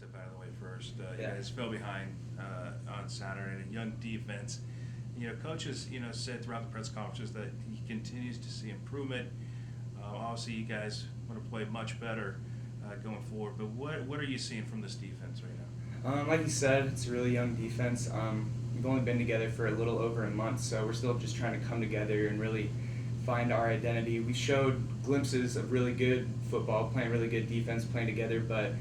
step out of the way first. You Yeah. guys fell behind on Saturday in a young defense. Coaches, said throughout the press conferences that he continues to see improvement. Obviously, you guys want to play much better going forward. But what are you seeing from this defense right now? Like you said, it's a really young defense. We've only been together for a little over a month, so we're still just trying to come together and really find our identity. We showed glimpses of really good football, playing really good defense, playing together, but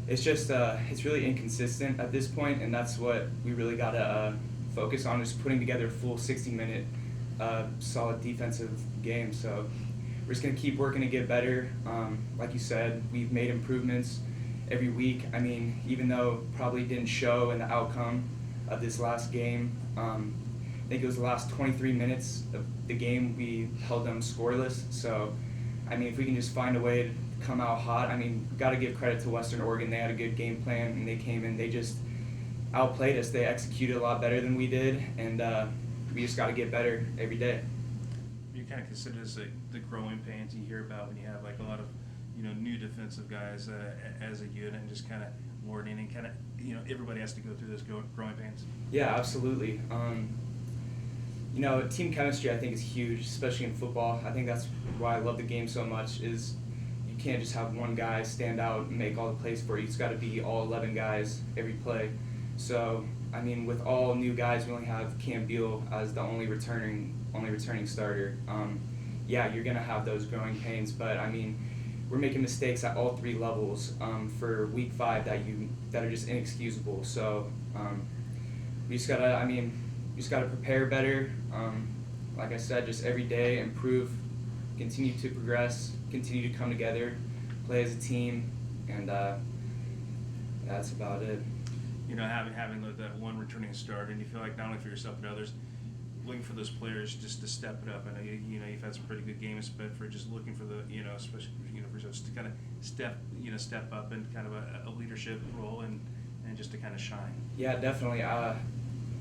it's just it's really inconsistent at this point, and that's what we really got to focus on, is putting together a full 60-minute solid defensive game. So we're just going to keep working to get better. Like you said, we've made improvements every week. I mean, even though probably didn't show in the outcome of this last game, I think it was the last 23 minutes of the game we held them scoreless. So, I mean, if we can just find a way to come out hot, I mean, got to give credit to Western Oregon. They had a good game plan, and they came in, they just outplayed us. They executed a lot better than we did, and we just got to get better every day. You kind of consider this the growing pains you hear about when you have like a lot of new defensive guys as a unit, and just kind of learning and kind of everybody has to go through those growing pains. Yeah, absolutely. Team chemistry I think is huge, especially in football. I think that's why I love the game so much. Is you can't just have one guy stand out and make all the plays for you. It's got to be all 11 guys every play. So, I mean, with all new guys, we only have Cam Beal as the only returning starter. Yeah, you're gonna have those growing pains, but I mean, we're making mistakes at all three levels for week 5 that are just inexcusable. So we just gotta prepare better. Like I said, just every day improve, continue to progress, continue to come together, play as a team, and that's about it. Having that one returning starter, and you feel like not only for yourself but others, looking for those players just to step it up. I know you've had some pretty good games, but for just looking for the especially for just to kind of step up in kind of a leadership role and just to kind of shine. Yeah, definitely.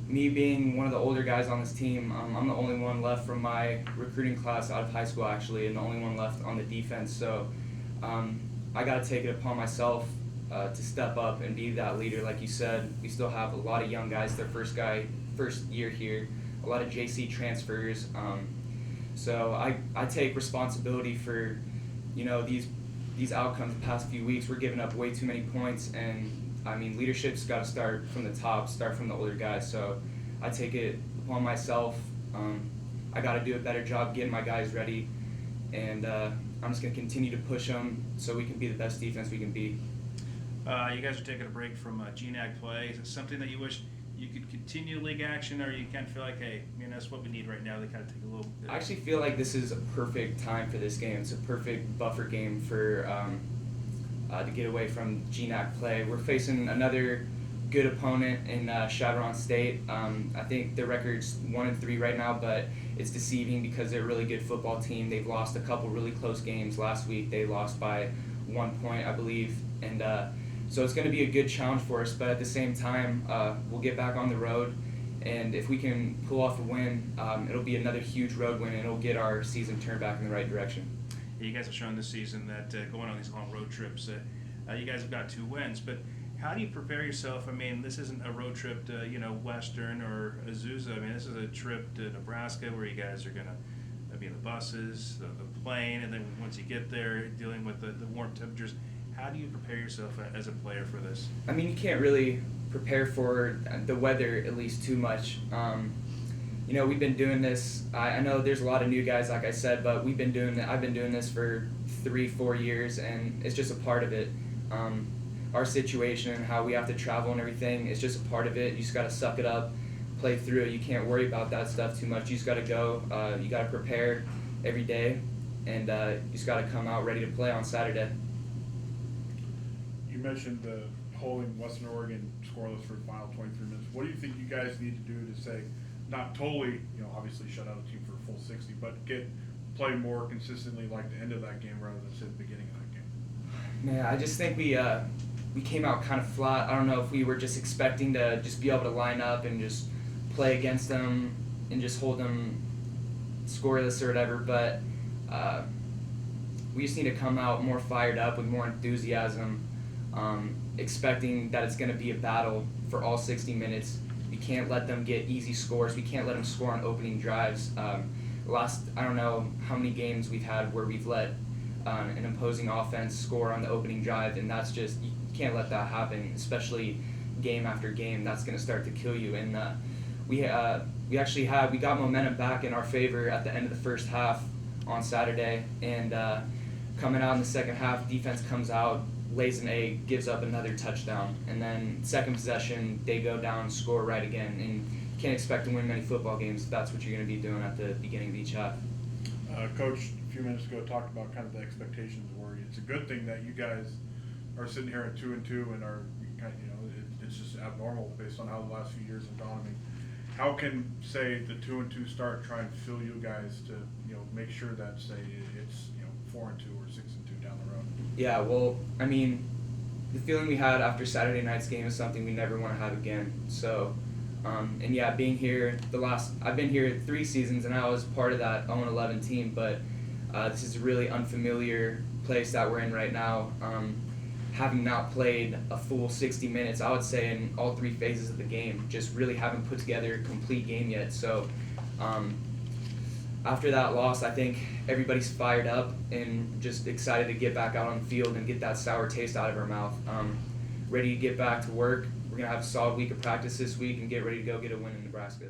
Me being one of the older guys on this team, I'm the only one left from my recruiting class out of high school actually, and the only one left on the defense. So I got to take it upon myself to step up and be that leader. Like you said, we still have a lot of young guys, their first year here, a lot of JC transfers. So I take responsibility for, these outcomes the past few weeks. We're giving up way too many points, and I mean, leadership's got to start from the top, start from the older guys. So I take it upon myself. I got to do a better job getting my guys ready, and I'm just going to continue to push them so we can be the best defense we can be. You guys are taking a break from GNAC play. Is it something that you wish you could continue league action, or you kind of feel like, hey, that's what we need right now to kind of take a little bit? I actually feel like this is a perfect time for this game. It's a perfect buffer game for to get away from GNAC play. We're facing another good opponent in Chevron State. I think their record's 1-3 right now, but it's deceiving because they're a really good football team. They've lost a couple really close games. Last week they lost by 1 point, I believe, and so it's going to be a good challenge for us. But at the same time, we'll get back on the road, and if we can pull off a win, it'll be another huge road win, and it'll get our season turned back in the right direction. You guys have shown this season that going on these long road trips, you guys have got 2 wins. But how do you prepare yourself? I mean, this isn't a road trip to Western or Azusa. I mean, this is a trip to Nebraska where you guys are going to be in the buses, the plane, and then once you get there, dealing with the warm temperatures. How do you prepare yourself as a player for this? I mean, you can't really prepare for the weather at least too much. We've been doing this. I know there's a lot of new guys, like I said, but I've been doing this for 3-4 years, and it's just a part of it. Our situation and how we have to travel and everything, it's just a part of it. You just got to suck it up, play through it. You can't worry about that stuff too much. You just got to go. You got to prepare every day, and you just got to come out ready to play on Saturday. You mentioned the holding Western Oregon scoreless for the final 23 minutes. What do you think you guys need to do to say, not totally, obviously shut out a team for a full 60, but play more consistently like the end of that game rather than say the beginning of that game? Man, I just think we came out kind of flat. I don't know if we were just expecting to just be able to line up and just play against them and just hold them scoreless or whatever, but we just need to come out more fired up with more enthusiasm. expecting that it's going to be a battle for all 60 minutes. We can't let them get easy scores. We can't let them score on opening drives. I don't know how many games we've had where we've let an opposing offense score on the opening drive, and that's just, you can't let that happen, especially game after game. That's going to start to kill you. And we got momentum back in our favor at the end of the first half on Saturday, and coming out in the second half, defense comes out, lays an egg, gives up another touchdown, and then second possession, they go down, score right again, and you can't expect to win many football games if that's what you're going to be doing at the beginning of each half. Coach, a few minutes ago, talked about kind of the expectations where it's a good thing that you guys are sitting here at 2-2 and are kind of, it's just abnormal based on how the last few years have gone. I mean, how can, say, the 2-2 start try and fill you guys to, make sure that, say, it's 4-2 or 6-2 down the road? Yeah, well, I mean, the feeling we had after Saturday night's game is something we never want to have again. So, and yeah, being here I've been here 3 seasons, and I was part of that 0-11 team, but this is a really unfamiliar place that we're in right now. Having not played a full 60 minutes, I would say, in all 3 phases of the game, just really haven't put together a complete game yet. So, after that loss, I think everybody's fired up and just excited to get back out on the field and get that sour taste out of our mouth. Ready to get back to work. We're going to have a solid week of practice this week and get ready to go get a win in Nebraska.